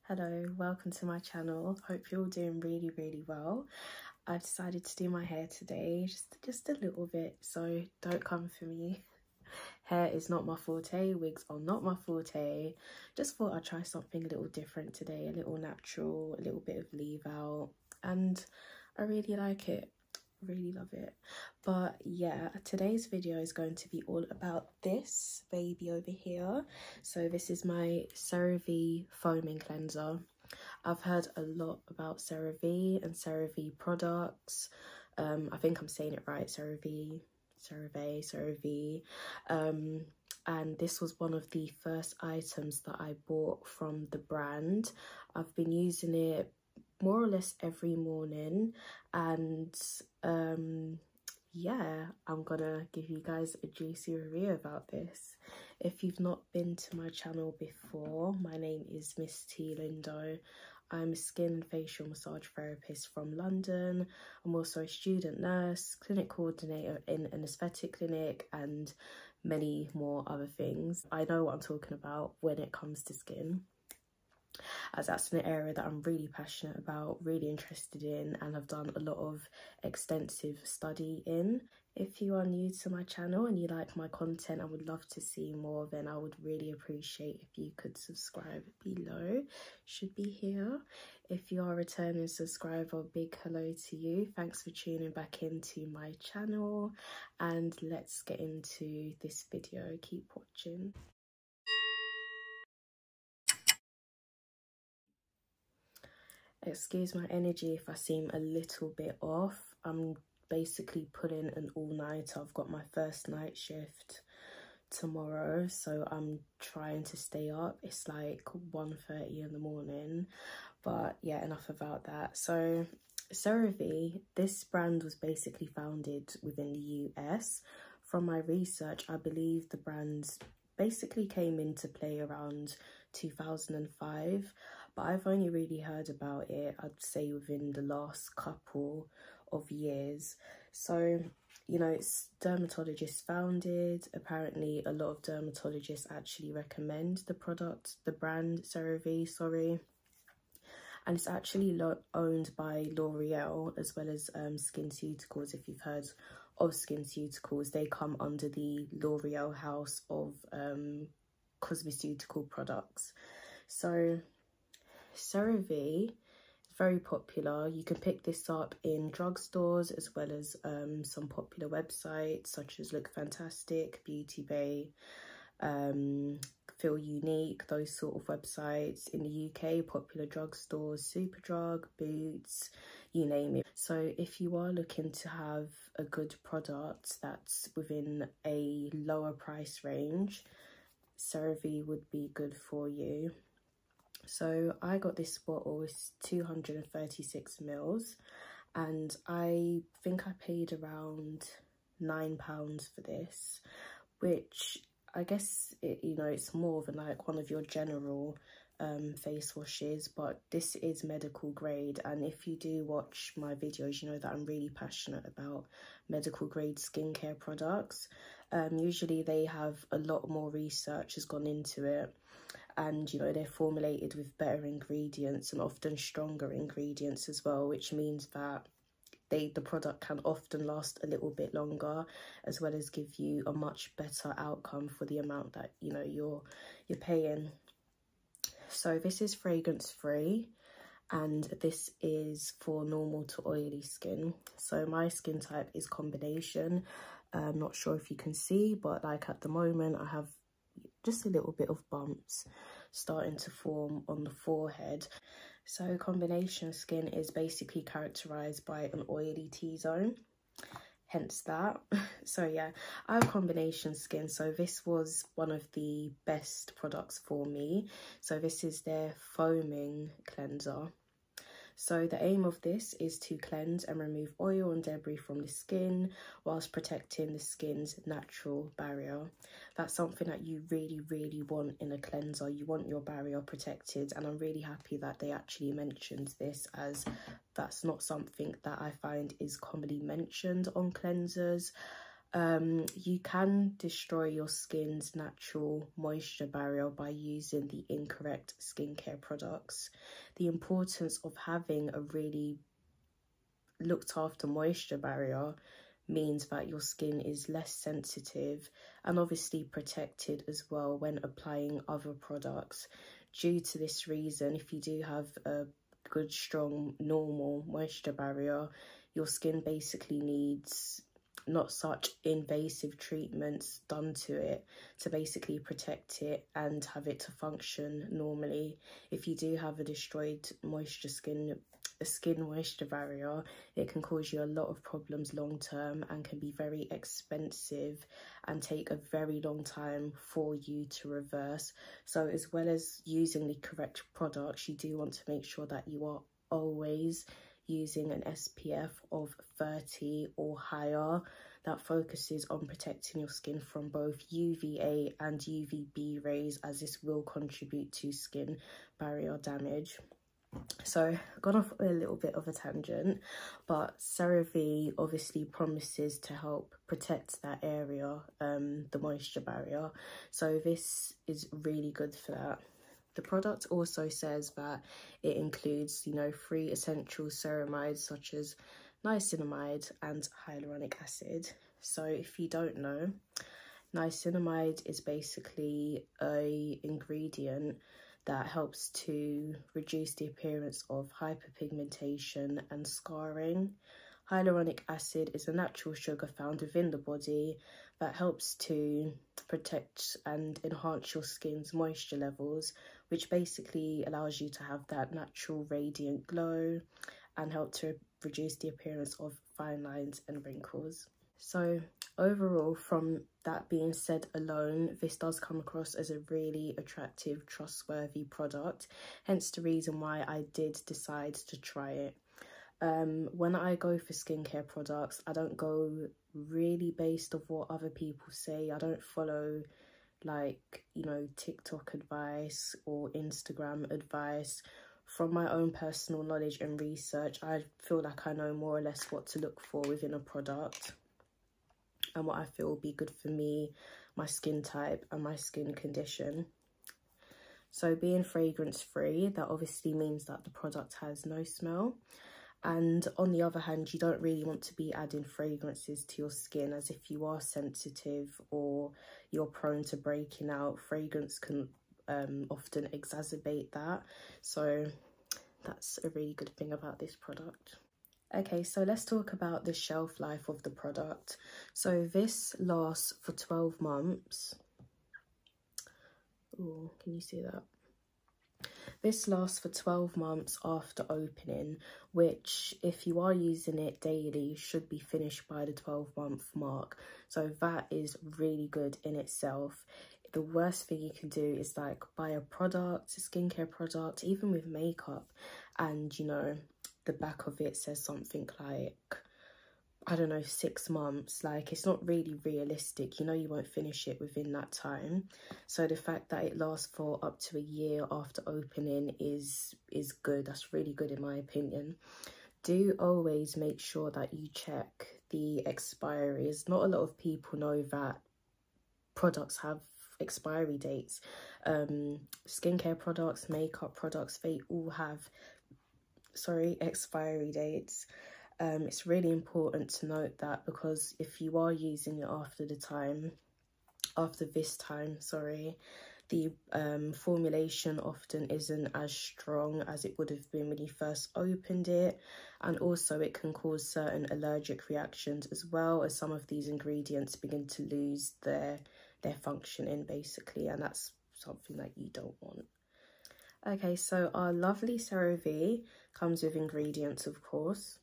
Hello, welcome to my channel. Hope you're all doing really well. I've decided to do my hair today, just a little bit, so don't come for me. Hair is not my forte, wigs are not my forte. Just thought I'd try something a little different today, a little natural, a little bit of leave out, and I really like it. Really love it. But yeah, today's video is going to be all about this baby over here. So this is my CeraVe foaming cleanser. I've heard a lot about CeraVe and CeraVe products. I think I'm saying it right, CeraVe. And this was one of the first items that I bought from the brand. I've been using it more or less every morning, and yeah, I'm gonna give you guys a juicy review about this. If you've not been to my channel before, my name is Miss T Lindo. I'm a skin and facial massage therapist from London. I'm also a student nurse, clinic coordinator in an aesthetic clinic, and many more other things. I know what I'm talking about when it comes to skin, as that's an area that I'm really passionate about, really interested in, and I've done a lot of extensive study in. If you are new to my channel and you like my content and would love to see more, then I would really appreciate if you could subscribe below. Should be here. If you are a returning subscriber, big hello to you. Thanks for tuning back into my channel, and let's get into this video. Keep watching. Excuse my energy if I seem a little bit off. I'm basically putting an all-nighter. I've got my first night shift tomorrow, so I'm trying to stay up. It's like 1:30 in the morning, but yeah, enough about that. So CeraVe, this brand was basically founded within the US. From my research, I believe the brand basically came into play around 2005, but I've only really heard about it, I'd say, within the last couple of years. So, you know, it's dermatologist founded. Apparently a lot of dermatologists actually recommend the product, the brand CeraVe, sorry. And it's actually owned by L'Oreal, as well as SkinCeuticals. If you've heard of SkinCeuticals, they come under the L'Oreal house of cosmeceutical products. So CeraVe is very popular. You can pick this up in drugstores, as well as some popular websites such as Look Fantastic, Beauty Bay, Feel Unique, those sort of websites. In the UK, popular drugstores, Superdrug, Boots, you name it. So if you are looking to have a good product that's within a lower price range, CeraVe would be good for you. So I got this bottle, it's 236 mils, and I think I paid around £9 for this, which I guess it's more than like one of your general face washes, but this is medical grade. And if you do watch my videos, you know that I'm really passionate about medical grade skincare products. Usually they have a lot more research has gone into it, and you know they're formulated with better ingredients and often stronger ingredients as well, which means that the product can often last a little bit longer, as well as give you a much better outcome for the amount that you're paying. So this is fragrance free, and this is for normal to oily skin. So my skin type is combination. I'm not sure if you can see, but like at the moment I have just a little bit of bumps starting to form on the forehead. So combination skin is basically characterized by an oily T-zone, hence that. So yeah, I have combination skin, so this was one of the best products for me. So this is their foaming cleanser. So the aim of this is to cleanse and remove oil and debris from the skin whilst protecting the skin's natural barrier. That's something that you really want in a cleanser. You want your barrier protected, and I'm really happy that they actually mentioned this, as that's not something that I find is commonly mentioned on cleansers. You can destroy your skin's natural moisture barrier by using the incorrect skincare products. The importance of having a really looked after moisture barrier means that your skin is less sensitive and obviously protected as well when applying other products. Due to this reason, if you do have a good, strong, normal moisture barrier, your skin basically needs not such invasive treatments done to it to basically protect it and have it to function normally. If you do have a destroyed skin moisture barrier, it can cause you a lot of problems long term and can be very expensive and take a very long time for you to reverse. So as well as using the correct products, you do want to make sure that you are always using an SPF of 30 or higher that focuses on protecting your skin from both UVA and UVB rays, as this will contribute to skin barrier damage. So I've gone off a little bit of a tangent, but CeraVe obviously promises to help protect that area, the moisture barrier. So this is really good for that. The product also says that it includes, 3 essential ceramides such as niacinamide and hyaluronic acid. So if you don't know, niacinamide is basically an ingredient that helps to reduce the appearance of hyperpigmentation and scarring. Hyaluronic acid is a natural sugar found within the body that helps to protect and enhance your skin's moisture levels, which basically allows you to have that natural radiant glow and help to reduce the appearance of fine lines and wrinkles. So overall, from that being said alone, this does come across as a really attractive, trustworthy product, hence the reason why I did decide to try it. When I go for skincare products, I don't go really based off what other people say. I don't follow TikTok advice or Instagram advice. From my own personal knowledge and research, I feel like I know more or less what to look for within a product and what I feel will be good for me, my skin type and my skin condition. So being fragrance free, that obviously means that the product has no smell. And on the other hand, you don't really want to be adding fragrances to your skin, as if you are sensitive or you're prone to breaking out, fragrance can often exacerbate that. So that's a really good thing about this product. Okay, so let's talk about the shelf life of the product. So this lasts for 12 months. Oh, can you see that? This lasts for 12 months after opening, which if you are using it daily should be finished by the 12-month mark. So that is really good in itself. The worst thing you can do is buy a product, a skincare product, even with makeup, and the back of it says something like, I don't know, 6 months. It's not really realistic. You won't finish it within that time. So the fact that it lasts for up to a year after opening is good. That's really good in my opinion. Do always make sure that you check the expiries. Not a lot of people know that products have expiry dates. Skincare products, makeup products, they all have expiry dates. It's really important to note that, because if you are using it after this time, the formulation often isn't as strong as it would have been when you first opened it, and also it can cause certain allergic reactions as well, as some of these ingredients begin to lose their functioning basically, and that's something that you don't want. Okay, so our lovely CeraVe comes with ingredients, of course,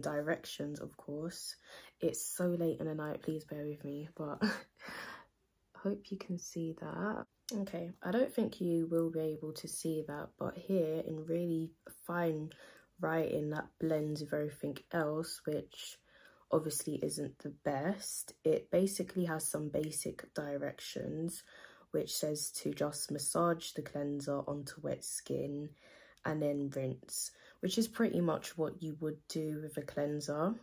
directions, of course. It's so late in the night, please bear with me, but I hope you can see that. Okay, I don't think you will be able to see that, but here in really fine writing that blends with everything else, which obviously isn't the best, it basically has some basic directions, which says to just massage the cleanser onto wet skin and then rinse, which is pretty much what you would do with a cleanser.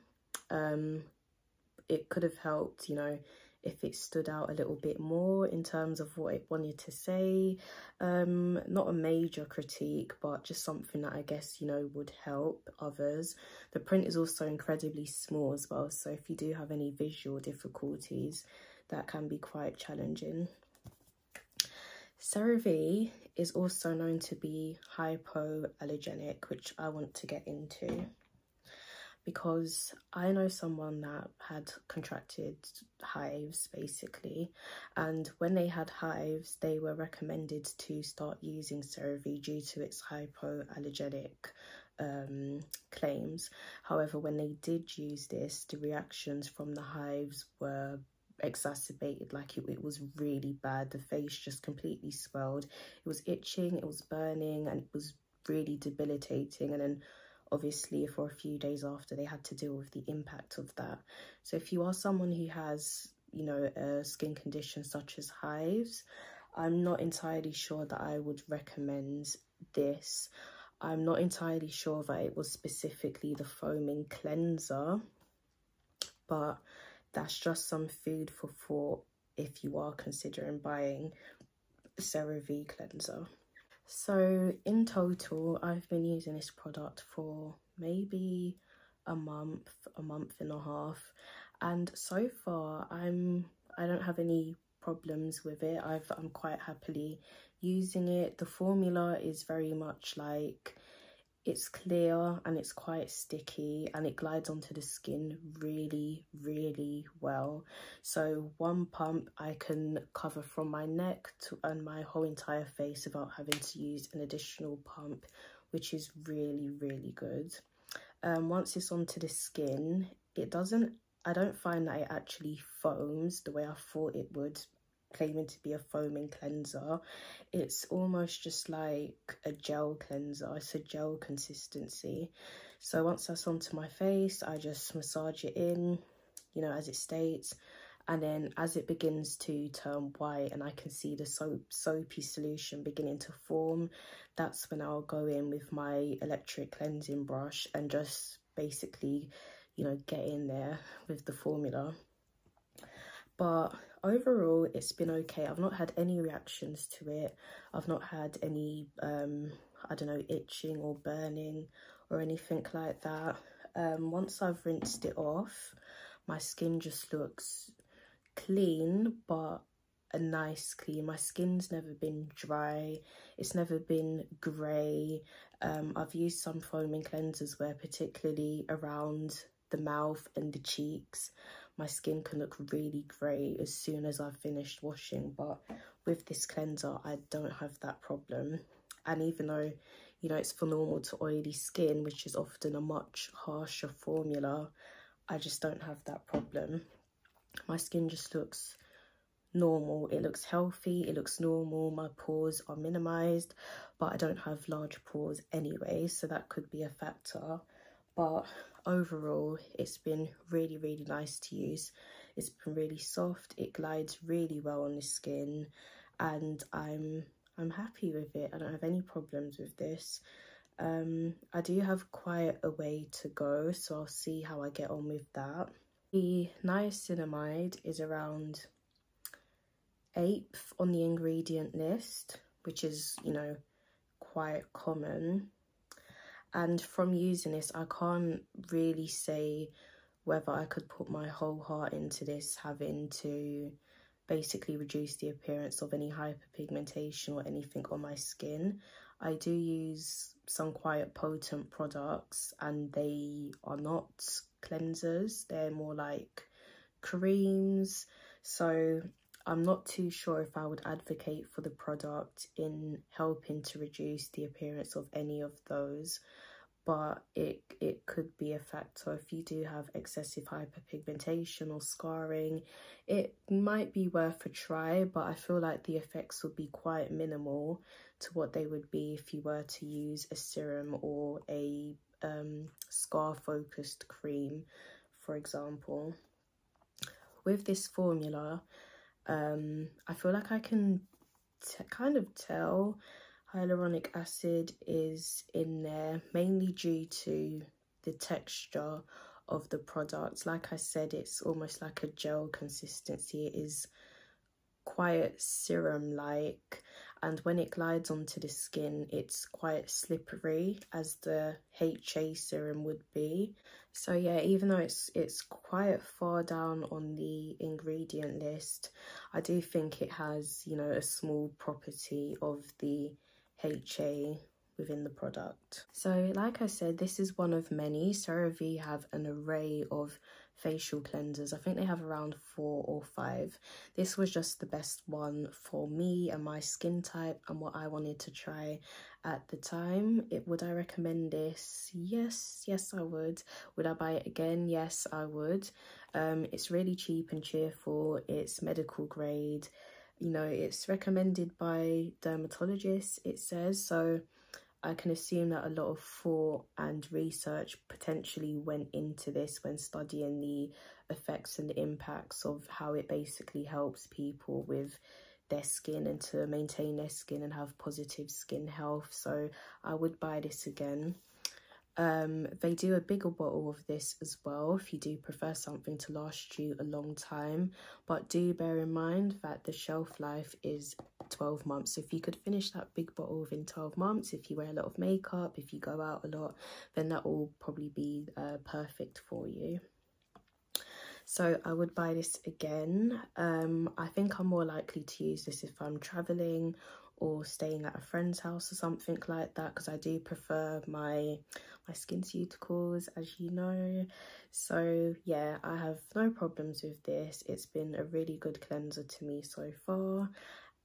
it could have helped, you know, if it stood out a little bit more in terms of what it wanted to say. Not a major critique, but just something that I guess, you know, would help others. The print is also incredibly small as well, so if you do have any visual difficulties, that can be quite challenging. CeraVe is also known to be hypoallergenic, which I want to get into, because I know someone that had contracted hives basically, and when they had hives they were recommended to start using CeraVe due to its hypoallergenic claims. However, when they did use this, the reactions from the hives were exacerbated. Like it was really bad. The face just completely swelled. It was itching, it was burning, and it was really debilitating. And then obviously for a few days after, they had to deal with the impact of that. So if you are someone who has, you know, a skin condition such as hives, I'm not entirely sure that I would recommend this. I'm not entirely sure that it was specifically the foaming cleanser, but that's just some food for thought if you are considering buying a CeraVe cleanser. So in total, I've been using this product for maybe a month and a half, and so far I don't have any problems with it. I'm quite happily using it. The formula is very much like, it's clear and it's quite sticky, and it glides onto the skin really, really well. So one pump I can cover from my neck and my whole entire face without having to use an additional pump, which is really, really good. Once it's onto the skin, I don't find that it actually foams the way I thought it would, claiming to be a foaming cleanser. It's almost just like a gel cleanser. It's a gel consistency. So once that's onto my face, I just massage it in, you know, as it states, and then as it begins to turn white and I can see the soapy solution beginning to form, that's when I'll go in with my electric cleansing brush and just basically, you know, get in there with the formula. But overall, it's been okay. I've not had any reactions to it. I've not had any, I don't know, itching or burning or anything like that. Once I've rinsed it off, my skin just looks clean, but a nice clean. My skin's never been dry. It's never been grey. I've used some foaming cleansers where, particularly around the mouth and the cheeks, my skin can look really grey as soon as I've finished washing, but with this cleanser I don't have that problem. And even though, you know, it's for normal to oily skin, which is often a much harsher formula, I just don't have that problem. My skin just looks normal. It looks healthy, it looks normal. My pores are minimized, but I don't have large pores anyway, so that could be a factor. But overall, it's been really, really nice to use. It's been really soft. It glides really well on the skin, and I'm happy with it. I don't have any problems with this. I do have quite a way to go, so I'll see how I get on with that. The niacinamide is around 8th on the ingredient list, which is, you know, quite common. And from using this, I can't really say whether I could put my whole heart into this, having to basically reduce the appearance of any hyperpigmentation or anything on my skin. I do use some quite potent products, and they are not cleansers. They're more like creams. So I'm not too sure if I would advocate for the product in helping to reduce the appearance of any of those, but it could be a factor. If you do have excessive hyperpigmentation or scarring, it might be worth a try, but I feel like the effects would be quite minimal to what they would be if you were to use a serum or a scar focused cream, for example. With this formula, I feel like I can kind of tell hyaluronic acid is in there, mainly due to the texture of the product. Like I said, it's almost like a gel consistency. It is quite serum like, and when it glides onto the skin it's quite slippery, as the HA serum would be. So yeah, even though it's quite far down on the ingredient list, I do think it has, you know, a small property of the HA within the product. So like I said, this is one of many. CeraVe have an array of facial cleansers. I think they have around 4 or 5. This was just the best one for me and my skin type and what I wanted to try at the time. Would I recommend this? Yes, I would. Would I buy it again? Yes, I would. It's really cheap and cheerful. It's medical grade. You know, it's recommended by dermatologists, it says, so I can assume that a lot of thought and research potentially went into this when studying the effects and the impacts of how it basically helps people with their skin and to maintain their skin and have positive skin health. So I would buy this again. They do a bigger bottle of this as well if you do prefer something to last you a long time, but do bear in mind that the shelf life is 12 months. So if you could finish that big bottle within 12 months, if you wear a lot of makeup, if you go out a lot, then that will probably be perfect for you. So I would buy this again. I think I'm more likely to use this if I'm traveling or staying at a friend's house or something like that, because I do prefer my SkinCeuticals, as you know. So yeah, I have no problems with this. It's been a really good cleanser to me so far,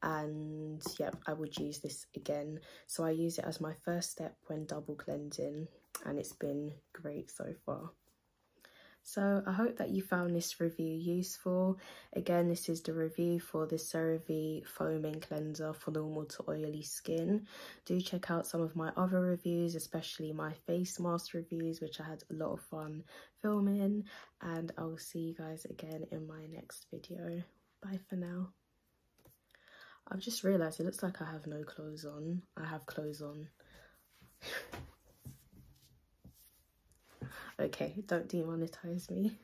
and yep, I would use this again. So I use it as my first step when double cleansing, and it's been great so far. So I hope that you found this review useful. Again, this is the review for the CeraVe foaming cleanser for normal to oily skin. Do check out some of my other reviews, especially my face mask reviews, which I had a lot of fun filming, and I'll see you guys again in my next video. Bye for now. I've just realised it looks like I have no clothes on. I have clothes on. Okay, don't demonetize me.